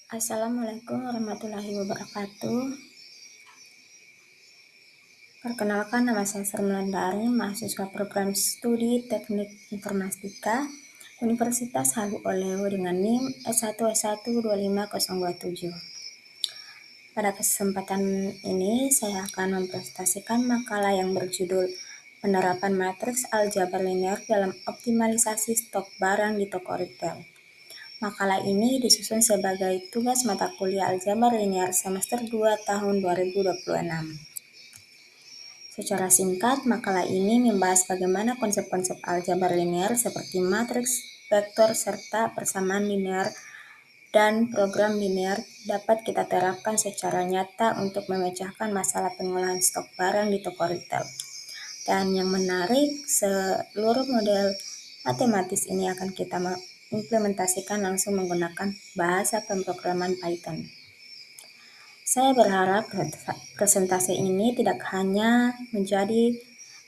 Assalamualaikum warahmatullahi wabarakatuh. Perkenalkan, nama saya Sermelan Dari, mahasiswa program studi Teknik Informatika Universitas Halu Oleo dengan NIM S1S1 25027. Pada kesempatan ini saya akan mempresentasikan makalah yang berjudul Penerapan Matriks Aljabar Linear dalam Optimalisasi Stok Barang di Toko Retail. Makalah ini disusun sebagai tugas mata kuliah Aljabar Linear semester 2 tahun 2026. Secara singkat, makalah ini membahas bagaimana konsep-konsep aljabar linear seperti matriks, vektor, serta persamaan linear dan program linear dapat kita terapkan secara nyata untuk memecahkan masalah pengolahan stok barang di toko retail. Dan yang menarik, seluruh model matematis ini akan kita implementasikan langsung menggunakan bahasa pemrograman Python. Saya berharap presentasi ini tidak hanya menjadi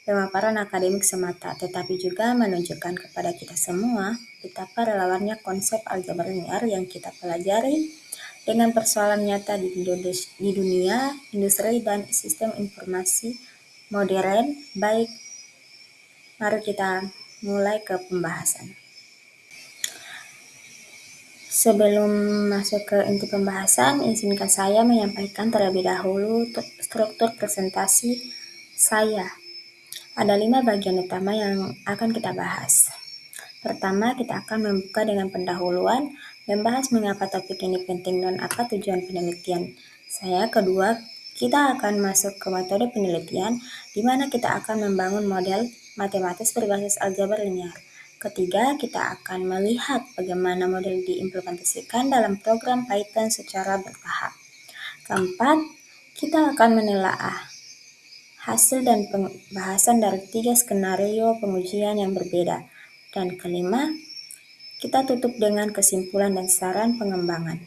pemaparan akademik semata, tetapi juga menunjukkan kepada kita semua betapa relevannya konsep aljabar linear yang kita pelajari dengan persoalan nyata di dunia industri dan sistem informasi modern. Baik, mari kita mulai ke pembahasan. Sebelum masuk ke inti pembahasan, izinkan saya menyampaikan terlebih dahulu struktur presentasi saya. Ada 5 bagian utama yang akan kita bahas. Pertama, kita akan membuka dengan pendahuluan, membahas mengapa topik ini penting dan apa tujuan penelitian saya. Kedua, kita akan masuk ke metode penelitian, di mana kita akan membangun model matematis berbasis aljabar linear. Ketiga, kita akan melihat bagaimana model diimplementasikan dalam program Python secara bertahap. Keempat, kita akan menelaah hasil dan pembahasan dari 3 skenario pengujian yang berbeda. Dan kelima, kita tutup dengan kesimpulan dan saran pengembangan.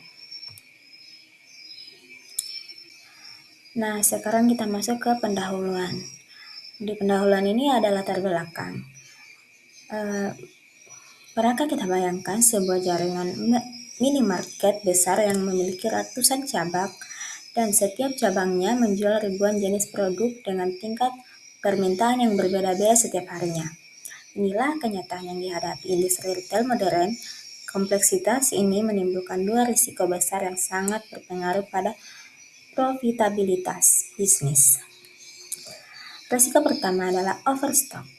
Nah, sekarang kita masuk ke pendahuluan. Di pendahuluan ini ada latar belakang. Pernahkah kita bayangkan sebuah jaringan minimarket besar yang memiliki ratusan cabang dan setiap cabangnya menjual ribuan jenis produk dengan tingkat permintaan yang berbeda-beda setiap harinya? Inilah kenyataan yang dihadapi industri retail modern. Kompleksitas ini menimbulkan 2 risiko besar yang sangat berpengaruh pada profitabilitas bisnis. Risiko pertama adalah overstock,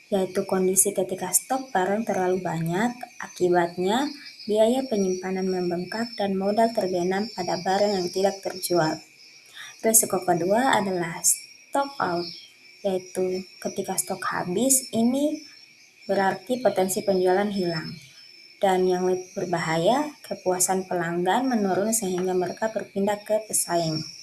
yaitu kondisi ketika stok barang terlalu banyak, akibatnya biaya penyimpanan membengkak dan modal terbenam pada barang yang tidak terjual. Risiko kedua adalah stock out, yaitu ketika stok habis, ini berarti potensi penjualan hilang. Dan yang lebih berbahaya, kepuasan pelanggan menurun sehingga mereka berpindah ke pesaing.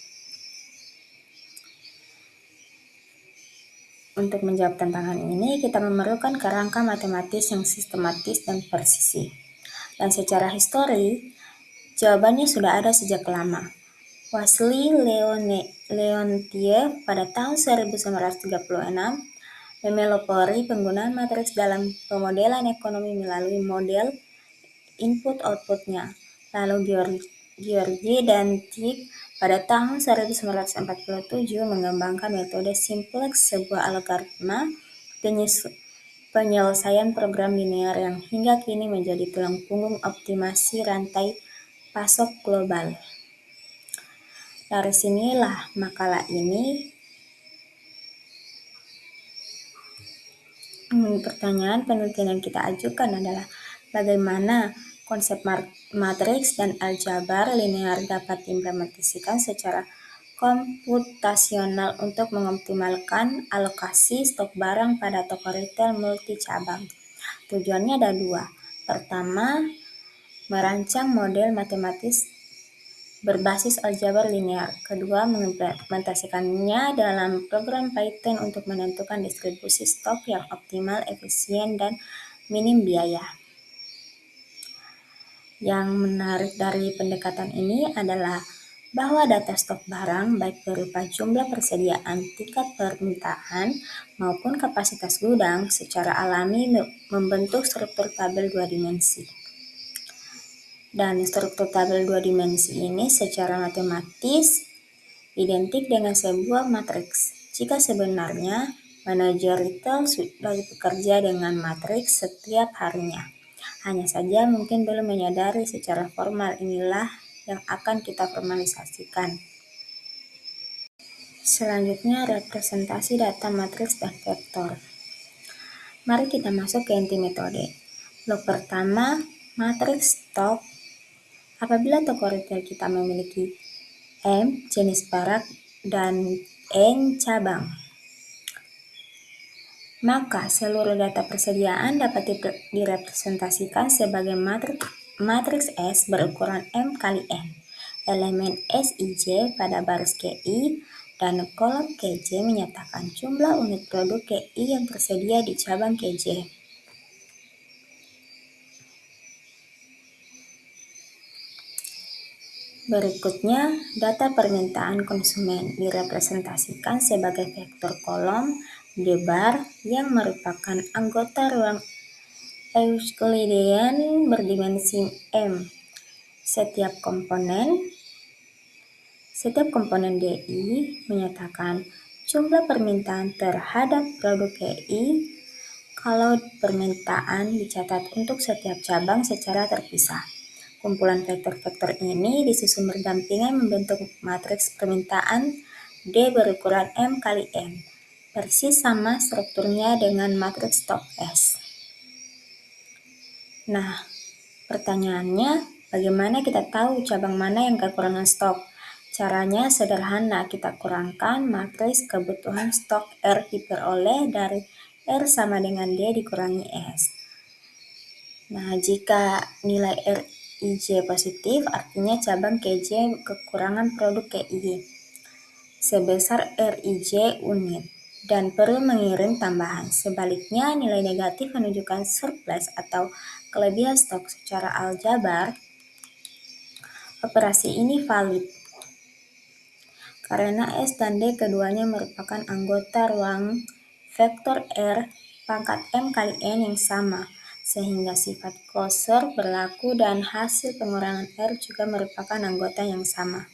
Untuk menjawab tantangan ini, kita memerlukan kerangka matematis yang sistematis dan presisi. Dan secara histori, jawabannya sudah ada sejak lama. Wassily Leontief pada tahun 1936 memelopori penggunaan matriks dalam pemodelan ekonomi melalui model input-outputnya. Lalu George Dantzig pada tahun 1947 mengembangkan metode simplex, sebuah algoritma penyelesaian program linear yang hingga kini menjadi tulang punggung optimasi rantai pasok global. Dari sinilah makalah ini. Pertanyaan penelitian yang kita ajukan adalah bagaimana konsep matriks dan aljabar linear dapat diimplementasikan secara komputasional untuk mengoptimalkan alokasi stok barang pada toko retail multi cabang. Tujuannya ada 2. Pertama, merancang model matematis berbasis aljabar linear. Kedua, mengimplementasikannya dalam program Python untuk menentukan distribusi stok yang optimal, efisien, dan minim biaya. Yang menarik dari pendekatan ini adalah bahwa data stok barang, baik berupa jumlah persediaan, tingkat permintaan, maupun kapasitas gudang, secara alami membentuk struktur tabel 2 dimensi. Dan struktur tabel dua dimensi ini secara matematis identik dengan sebuah matriks. Jika sebenarnya manajer retail sudah bekerja dengan matriks setiap harinya. Hanya saja mungkin belum menyadari secara formal inilah yang akan kita formalisasikan. Selanjutnya representasi data matriks dan vektor. Mari kita masuk ke inti metode. Blok pertama, matriks stok. Apabila toko retail kita memiliki M jenis perak dan N cabang, maka seluruh data persediaan dapat direpresentasikan sebagai matriks S berukuran M kali N. Elemen SIJ pada baris KI dan kolom KJ menyatakan jumlah unit produk KI yang tersedia di cabang KJ. Berikutnya, data permintaan konsumen direpresentasikan sebagai vektor kolom D-bar yang merupakan anggota ruang Euclidean berdimensi M. Setiap komponen DI menyatakan jumlah permintaan terhadap produk KI kalau permintaan dicatat untuk setiap cabang secara terpisah. Kumpulan vektor-vektor ini disusun berdampingan membentuk matriks permintaan D berukuran M kali N. Persis sama strukturnya dengan matriks stok S. Nah, pertanyaannya, bagaimana kita tahu cabang mana yang kekurangan stok? Caranya sederhana, kita kurangkan matriks kebutuhan stok R diperoleh dari R sama dengan D dikurangi S. Nah, jika nilai RIJ positif, artinya cabang KJ kekurangan produk KI sebesar RIJ unit dan perlu mengirim tambahan. Sebaliknya, nilai negatif menunjukkan surplus atau kelebihan stok. Secara aljabar, operasi ini valid karena S dan D keduanya merupakan anggota ruang vektor R pangkat M kali N yang sama, sehingga sifat closure berlaku dan hasil pengurangan R juga merupakan anggota yang sama.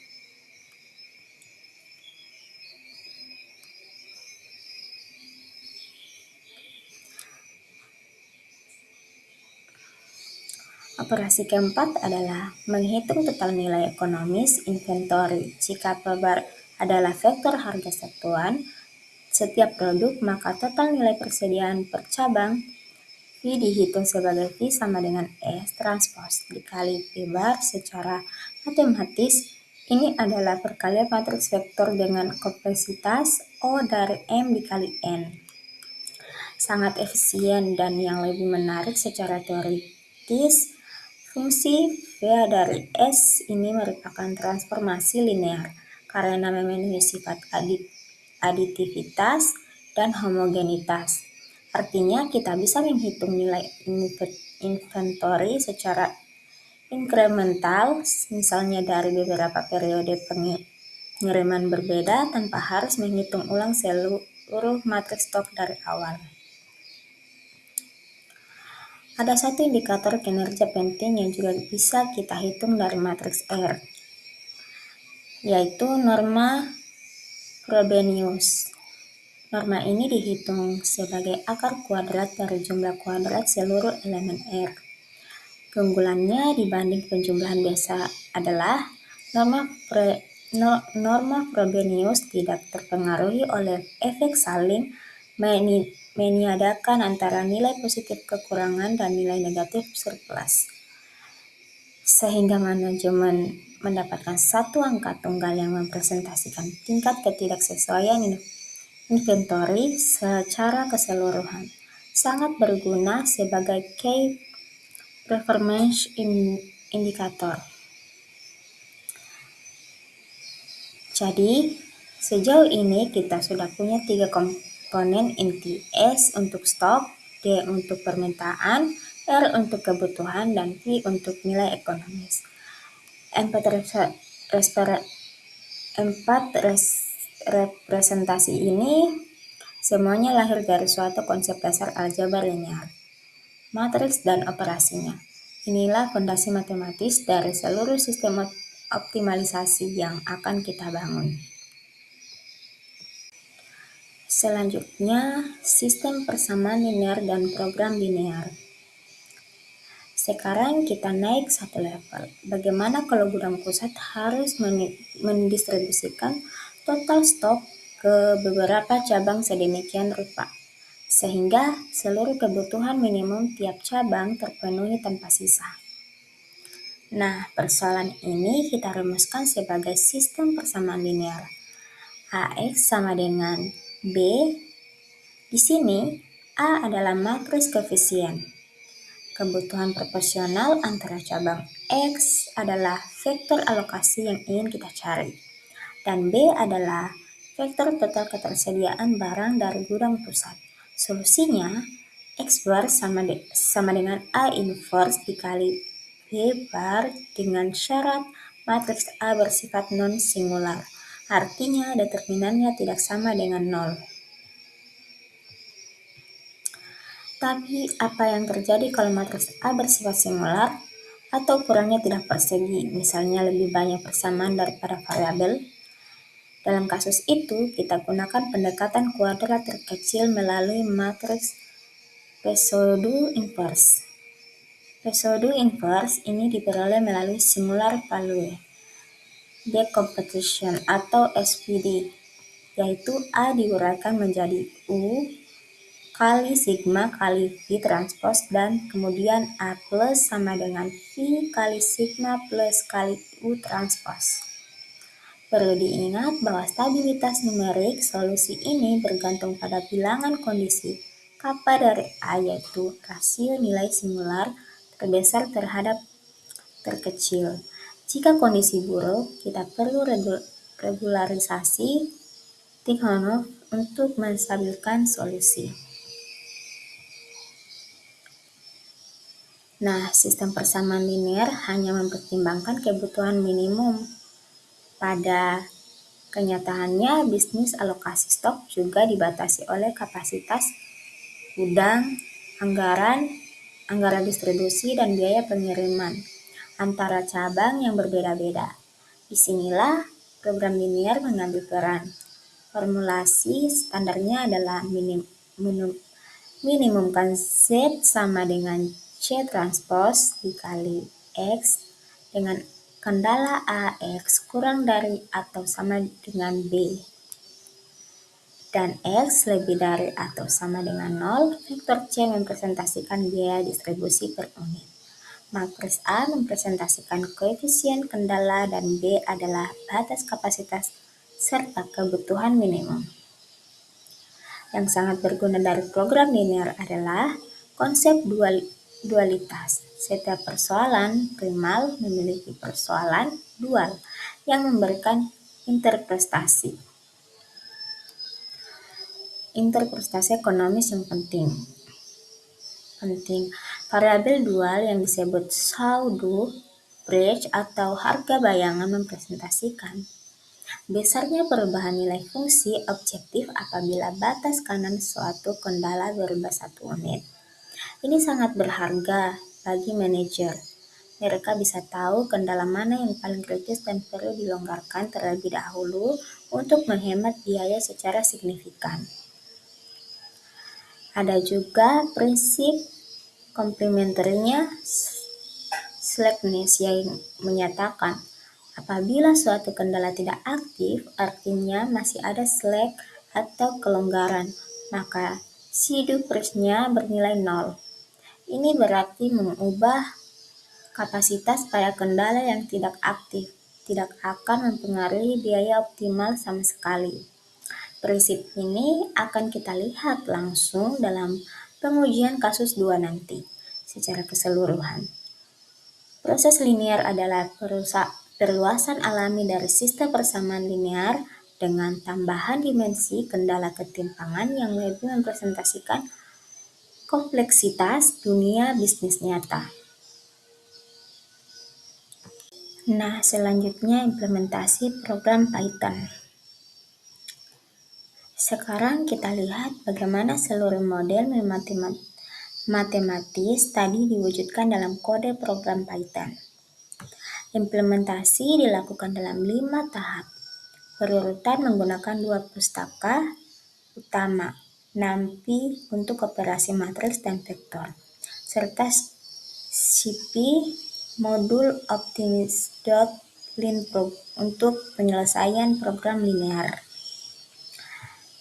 Operasi keempat adalah menghitung total nilai ekonomis inventory. Jika P bar adalah vektor harga satuan setiap produk, maka total nilai persediaan per cabang V dihitung sebagai V sama dengan S transpose dikali P bar. Secara matematis, ini adalah perkalian matriks vektor dengan kompleksitas O dari M dikali N. Sangat efisien, dan yang lebih menarik secara teoritis, fungsi V dari S ini merupakan transformasi linear karena memenuhi sifat aditivitas dan homogenitas. Artinya kita bisa menghitung nilai inventory secara inkremental, misalnya dari beberapa periode pengiriman berbeda tanpa harus menghitung ulang seluruh matriks stok dari awal. Ada satu indikator kinerja penting yang juga bisa kita hitung dari matriks R, yaitu norma Frobenius. Norma ini dihitung sebagai akar kuadrat dari jumlah kuadrat seluruh elemen R. Keunggulannya dibanding penjumlahan biasa adalah norma Frobenius tidak terpengaruhi oleh efek saling meniadakan antara nilai positif kekurangan dan nilai negatif surplus, sehingga manajemen mendapatkan satu angka tunggal yang mempresentasikan tingkat ketidaksesuaian inventory secara keseluruhan. Sangat berguna sebagai key performance indicator. Jadi, sejauh ini kita sudah punya 3 komponen inti: S untuk stok, D untuk permintaan, R untuk kebutuhan, dan V untuk nilai ekonomis. Empat representasi ini semuanya lahir dari suatu konsep dasar aljabar linear, matriks dan operasinya. Inilah fondasi matematis dari seluruh sistem optimalisasi yang akan kita bangun. Selanjutnya, sistem persamaan linear dan program linear. Sekarang kita naik satu level. Bagaimana kalau gudang pusat harus mendistribusikan total stok ke beberapa cabang sedemikian rupa, sehingga seluruh kebutuhan minimum tiap cabang terpenuhi tanpa sisa. Nah, persoalan ini kita rumuskan sebagai sistem persamaan linear. AX sama dengan B. Di sini, A adalah matriks koefisien. Kebutuhan proporsional antara cabang X adalah vektor alokasi yang ingin kita cari. Dan B adalah vektor total ketersediaan barang dari gudang pusat. Solusinya, X bar sama dengan A inverse dikali B bar dengan syarat matriks A bersifat non-singular. Artinya determinannya tidak sama dengan 0. Tapi apa yang terjadi kalau matriks A bersifat singular atau ukurannya tidak persegi, misalnya lebih banyak persamaan daripada variabel? Dalam kasus itu, kita gunakan pendekatan kuadrat terkecil melalui matriks pseudo-inverse. Pseudo-inverse ini diperoleh melalui singular value decomposition atau SPD, yaitu A diuraikan menjadi U kali sigma kali V transpose dan kemudian A plus sama dengan V kali sigma plus kali U transpose. Perlu diingat bahwa stabilitas numerik solusi ini bergantung pada bilangan kondisi kappa dari A, yaitu rasio nilai singular terbesar terhadap terkecil. Jika kondisi buruk, kita perlu regularisasi Tikhonov untuk menstabilkan solusi. Nah, sistem persamaan linear hanya mempertimbangkan kebutuhan minimum. Pada kenyataannya, bisnis alokasi stok juga dibatasi oleh kapasitas gudang, anggaran distribusi, dan biaya pengiriman antara cabang yang berbeda-beda. Disinilah program linear mengambil peran. Formulasi standarnya adalah minimumkan Z sama dengan C transpose dikali X dengan kendala AX kurang dari atau sama dengan B dan X lebih dari atau sama dengan 0. Vektor C mempresentasikan biaya distribusi per unit. Matriks A mempresentasikan koefisien kendala dan B adalah batas kapasitas serta kebutuhan minimum. Yang sangat berguna dari program linear adalah konsep dualitas. Setiap persoalan primal memiliki persoalan dual yang memberikan interpretasi ekonomis yang penting. Variabel dual yang disebut pseudo-bridge atau harga bayangan mempresentasikan besarnya perubahan nilai fungsi objektif apabila batas kanan suatu kendala berubah 1 unit. Ini sangat berharga bagi manajer. Mereka bisa tahu kendala mana yang paling kritis dan perlu dilonggarkan terlebih dahulu untuk menghemat biaya secara signifikan. Ada juga prinsip komplementernya slackness yang menyatakan apabila suatu kendala tidak aktif, artinya masih ada slack atau kelonggaran, maka pseudo-price-nya bernilai 0. Ini berarti mengubah kapasitas pada kendala yang tidak aktif tidak akan mempengaruhi biaya optimal sama sekali. Prinsip ini akan kita lihat langsung dalam pengujian kasus 2 nanti secara keseluruhan. Proses linear adalah perluasan alami dari sistem persamaan linear dengan tambahan dimensi kendala ketimpangan yang lebih mempresentasikan kompleksitas dunia bisnis nyata. Nah, selanjutnya implementasi program Python. Sekarang kita lihat bagaimana seluruh model matematis tadi diwujudkan dalam kode program Python. Implementasi dilakukan dalam 5 tahap. Berurutan menggunakan 2 pustaka utama, NumPy untuk operasi matriks dan vektor, serta CP modul Optimus.linprog untuk penyelesaian program linear.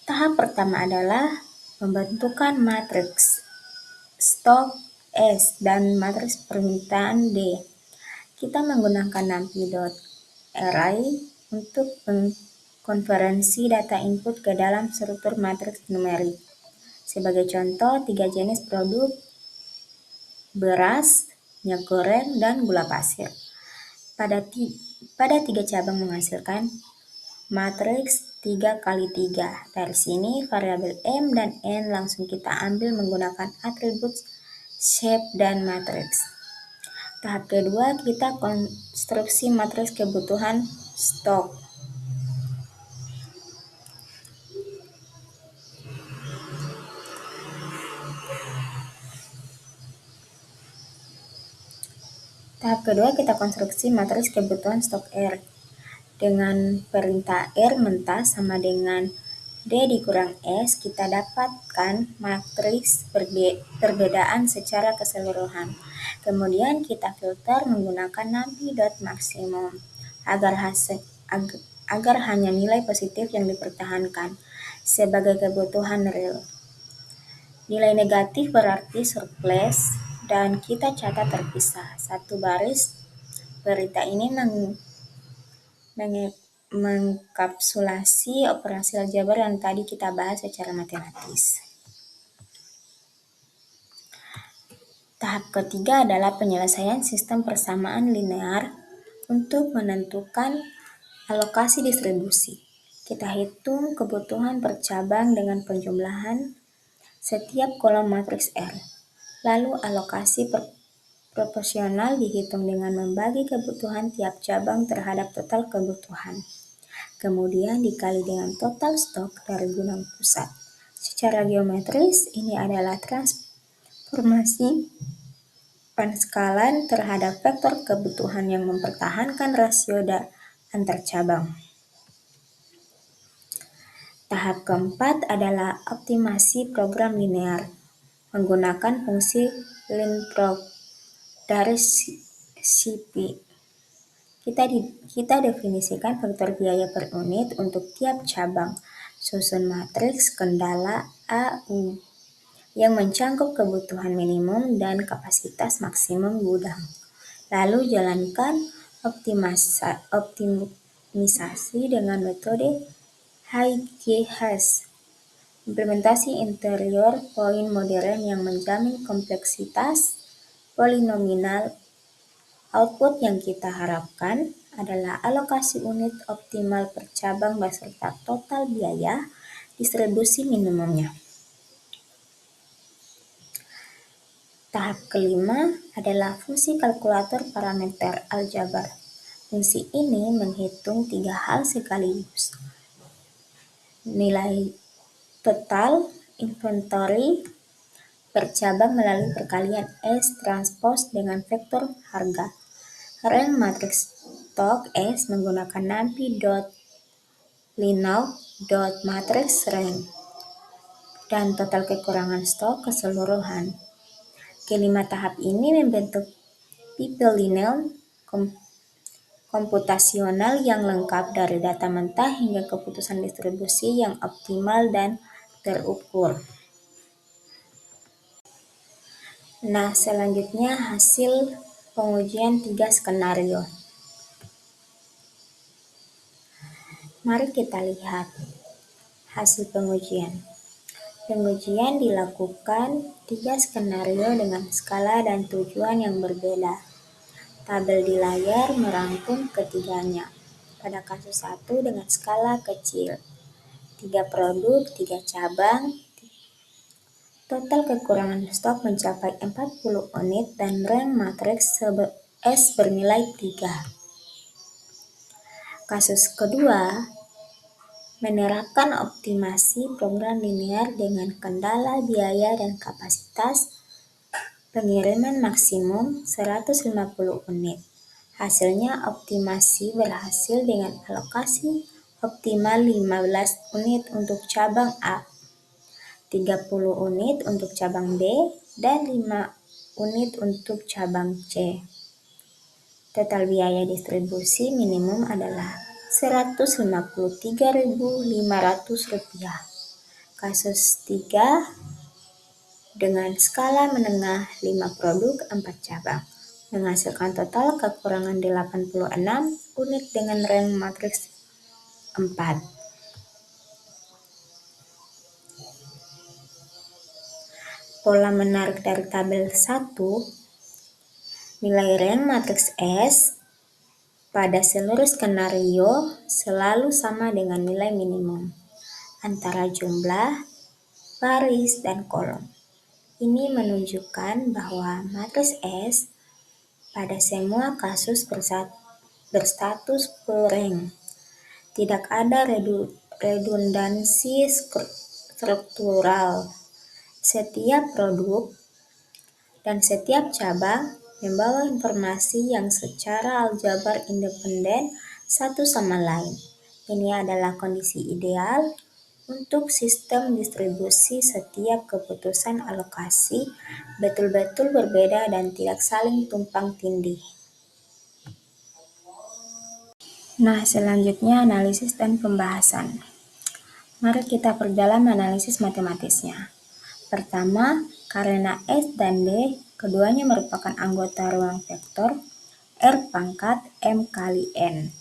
Tahap pertama adalah pembentukan matriks stok S dan matriks permintaan D. Kita menggunakan numpy.array untuk konversi data input ke dalam struktur matriks numerik. Sebagai contoh, 3 jenis produk beras, minyak goreng, dan gula pasir. Pada 3 cabang menghasilkan matriks 3 kali 3. Dari sini variabel M dan N langsung kita ambil menggunakan atribut shape dan matriks. Tahap kedua, kita konstruksi matriks kebutuhan stok. Tahap kedua, kita konstruksi matriks kebutuhan stok R. Dengan perintah R mentah sama dengan D dikurang S, kita dapatkan matriks perbedaan secara keseluruhan. Kemudian kita filter menggunakan numpy.maximum agar hanya nilai positif yang dipertahankan sebagai kebutuhan real. Nilai negatif berarti surplus dan kita catat terpisah. 1 baris. Perintah ini mengkapsulasi operasi aljabar yang tadi kita bahas secara matematis. Tahap ketiga adalah penyelesaian sistem persamaan linear untuk menentukan alokasi distribusi. Kita hitung kebutuhan per cabang dengan penjumlahan setiap kolom matriks R. Lalu alokasi proporsional dihitung dengan membagi kebutuhan tiap cabang terhadap total kebutuhan. Kemudian dikali dengan total stok dari gudang pusat. Secara geometris, ini adalah transformasi panskalan terhadap vektor kebutuhan yang mempertahankan rasio antar cabang. Tahap keempat adalah optimasi program linear menggunakan fungsi linprog dari CP. Kita definisikan faktor biaya per unit untuk tiap cabang, susun matriks kendala AU yang mencakup kebutuhan minimum dan kapasitas maksimum gudang. Lalu jalankan optimisasi dengan metode HGHAS, implementasi interior point modern yang menjamin kompleksitas polinomial. Output yang kita harapkan adalah alokasi unit optimal per cabang beserta total biaya distribusi minimumnya. Tahap kelima adalah fungsi kalkulator parameter aljabar. Fungsi ini menghitung 3 hal sekaligus. Nilai total inventory per cabang melalui perkalian S transpose dengan vektor harga. Rank matriks stok S menggunakan numpy.linout.matrix_rank dan total kekurangan stok keseluruhan. Kelima tahap ini membentuk pipeline komputasional yang lengkap dari data mentah hingga keputusan distribusi yang optimal dan terukur. Nah, selanjutnya hasil pengujian 3 skenario. Mari kita lihat hasil pengujian. Pengujian dilakukan 3 skenario dengan skala dan tujuan yang berbeda. Tabel di layar merangkum ketiganya. Pada kasus 1 dengan skala kecil, 3 produk, 3 cabang, total kekurangan stok mencapai 40 unit dan rank matriks S bernilai 3. Kasus kedua menerapkan optimasi program linear dengan kendala biaya dan kapasitas Pengiriman maksimum 150 unit. Hasilnya optimasi berhasil dengan alokasi optimal 15 unit untuk cabang A, 30 unit untuk cabang B, dan 5 unit untuk cabang C. Total biaya distribusi minimum adalah Rp153.500. Kasus 3 dengan skala menengah 5 produk 4 cabang menghasilkan total kekurangan 86 unit dengan rank matriks 4. Pola menarik dari tabel 1, nilai rank matriks S pada seluruh skenario selalu sama dengan nilai minimum antara jumlah, baris, dan kolom. Ini menunjukkan bahwa matriks S pada semua kasus berstatus full rank. Tidak ada redundansi struktural. Setiap produk dan setiap cabang membawa informasi yang secara aljabar independen satu sama lain. Ini adalah kondisi ideal untuk sistem distribusi. Setiap keputusan alokasi betul-betul berbeda dan tidak saling tumpang tindih. Nah, selanjutnya analisis dan pembahasan. Mari kita perdalam analisis matematisnya. Pertama, karena S dan D keduanya merupakan anggota ruang vektor R pangkat M kali N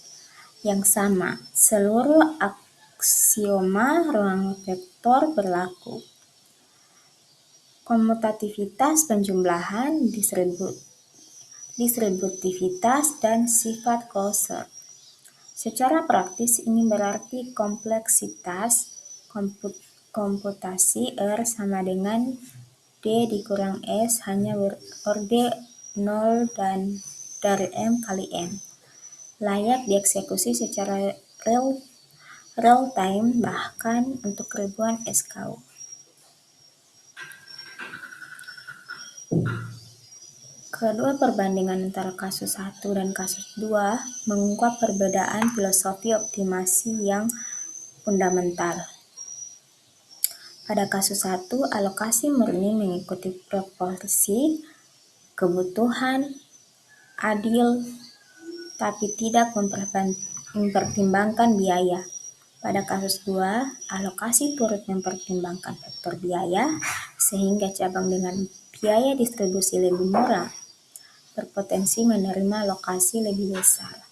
yang sama, seluruh aksioma ruang vektor berlaku. Komutativitas penjumlahan, distributivitas, dan sifat closure. Secara praktis ini berarti kompleksitas komputasi R sama dengan D dikurang S hanya berorde 0 dan dari M kali N. Layak dieksekusi secara real time bahkan untuk ribuan SKU. Kedua perbandingan antara kasus 1 dan kasus 2 mengungkap perbedaan filosofi optimasi yang fundamental. Pada kasus 1, alokasi murni mengikuti proporsi kebutuhan adil tapi tidak mempertimbangkan biaya. Pada kasus 2, alokasi turut mempertimbangkan faktor biaya sehingga cabang dengan biaya distribusi lebih murah berpotensi menerima alokasi lebih besar.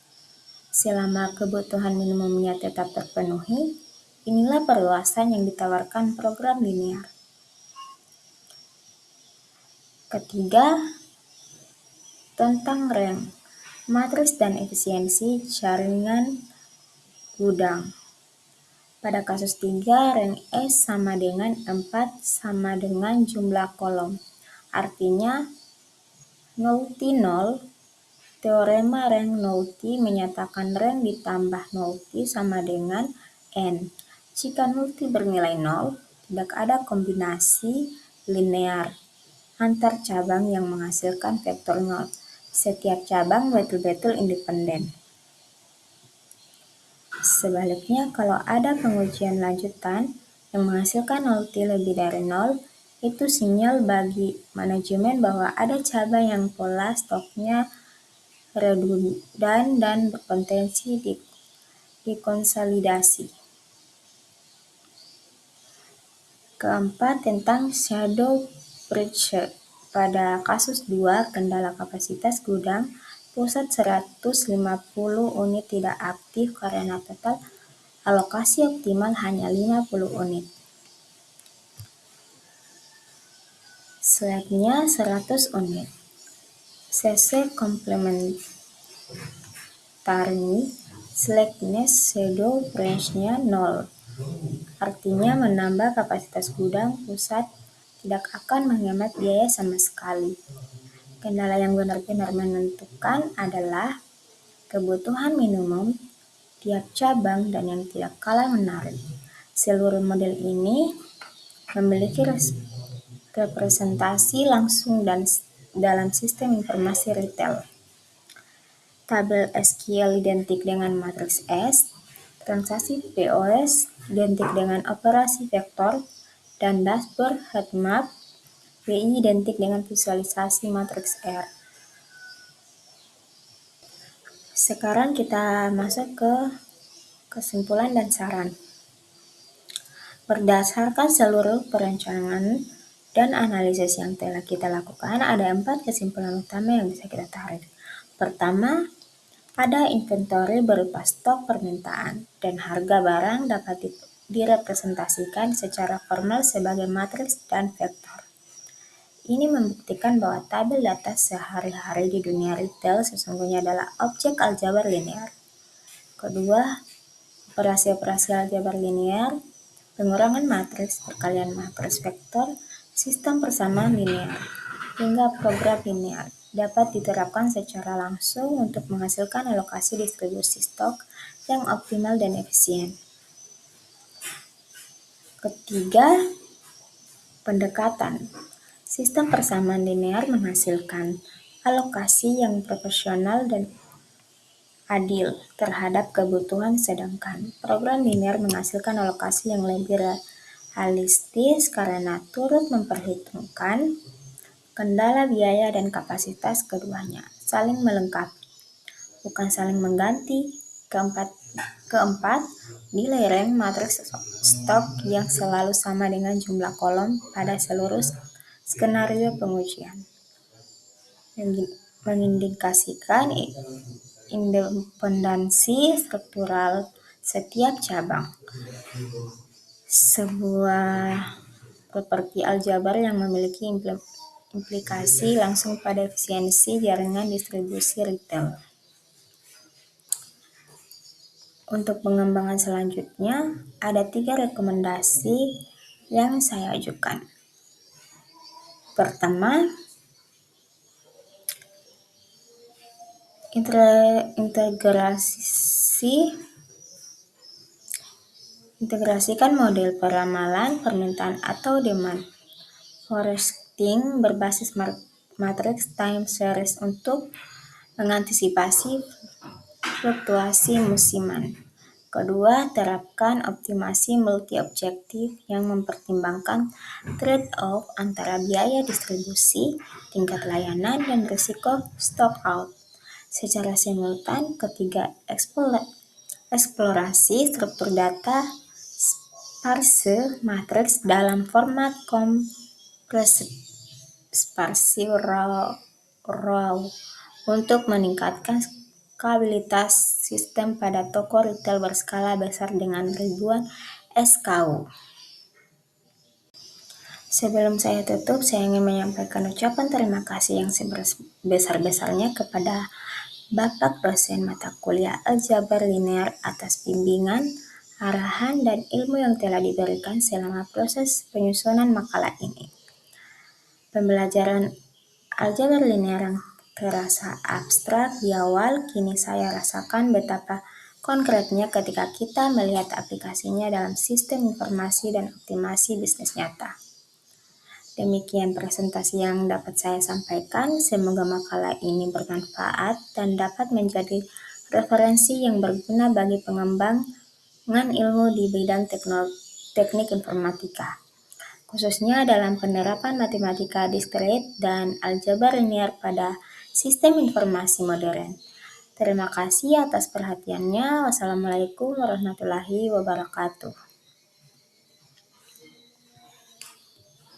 Selama kebutuhan minimumnya tetap terpenuhi, inilah perluasan yang ditawarkan program linear. Ketiga, tentang rank, matriks dan efisiensi jaringan gudang. Pada kasus 3, rank S sama dengan 4 sama dengan jumlah kolom. Artinya, nullity 0. Teorema rank nullity menyatakan rank ditambah nullity sama dengan N. Jika nullity bernilai 0, tidak ada kombinasi linear antar cabang yang menghasilkan vektor 0. Setiap cabang betul-betul independen. Sebaliknya, kalau ada pengujian lanjutan yang menghasilkan nullity lebih dari 0, itu sinyal bagi manajemen bahwa ada cabang yang pola stoknya redundan dan berpotensi dikonsolidasi. Keempat, tentang shadow breach. Pada kasus 2, kendala kapasitas gudang pusat 150 unit tidak aktif karena total alokasi optimal hanya 50 unit. Slacknya 100 unit. CC complementary slackness shadow branch-nya 0. Artinya menambah kapasitas gudang pusat tidak akan menghemat biaya sama sekali. Kendala yang benar-benar menentukan adalah kebutuhan minimum tiap cabang dan yang tidak kalah menarik. Seluruh model ini memiliki representasi langsung dan dalam sistem informasi retail. Tabel SQL identik dengan matriks S, transaksi POS identik dengan operasi vektor, dan dashboard heatmap BI identik dengan visualisasi matriks R. Sekarang kita masuk ke kesimpulan dan saran. Berdasarkan seluruh perencanaan dan analisis yang telah kita lakukan, ada 4 kesimpulan utama yang bisa kita tarik. Pertama, ada inventory berupa stok permintaan dan harga barang dapat direpresentasikan secara formal sebagai matriks dan vektor. Ini membuktikan bahwa tabel data sehari-hari di dunia retail sesungguhnya adalah objek aljabar linear. Kedua, operasi-operasi aljabar linear, pengurangan matriks, perkalian matriks vektor, sistem persamaan linear, hingga program linear dapat diterapkan secara langsung untuk menghasilkan alokasi distribusi stok yang optimal dan efisien. Ketiga, pendekatan. Sistem persamaan linear menghasilkan alokasi yang proporsional dan adil terhadap kebutuhan, sedangkan program linear menghasilkan alokasi yang lebih realistis karena turut memperhitungkan kendala biaya dan kapasitas keduanya, saling melengkapi, bukan saling mengganti. Keempat, nilai rank matriks stok yang selalu sama dengan jumlah kolom pada seluruh skenario pengujian, mengindikasikan independensi struktural setiap cabang. Sebuah properti aljabar yang memiliki implikasi langsung pada efisiensi jaringan distribusi retail. Untuk pengembangan selanjutnya, ada 3 rekomendasi yang saya ajukan. Pertama, integrasikan model peramalan permintaan atau demand forecasting berbasis matriks time series untuk mengantisipasi fluktuasi musiman. Kedua, terapkan optimasi multi-objektif yang mempertimbangkan trade-off antara biaya distribusi, tingkat layanan, dan risiko stock out secara simultan. Ketiga, eksplorasi struktur data sparse matriks dalam format sparse raw untuk meningkatkan skalabilitas sistem pada toko retail berskala besar dengan ribuan SKU. Sebelum saya tutup, saya ingin menyampaikan ucapan terima kasih yang sebesar-besarnya kepada Bapak dosen mata kuliah Aljabar Linear atas bimbingan, arahan, dan ilmu yang telah diberikan selama proses penyusunan makalah ini. Pembelajaran aljabar linear yang terasa abstrak di awal, kini saya rasakan betapa konkretnya ketika kita melihat aplikasinya dalam sistem informasi dan optimasi bisnis nyata. Demikian presentasi yang dapat saya sampaikan. Semoga makalah ini bermanfaat dan dapat menjadi referensi yang berguna bagi pengembangan ilmu di bidang teknik informatika, khususnya dalam penerapan matematika diskrit dan aljabar linear pada sistem informasi modern. Terima kasih atas perhatiannya. Wassalamualaikum warahmatullahi wabarakatuh.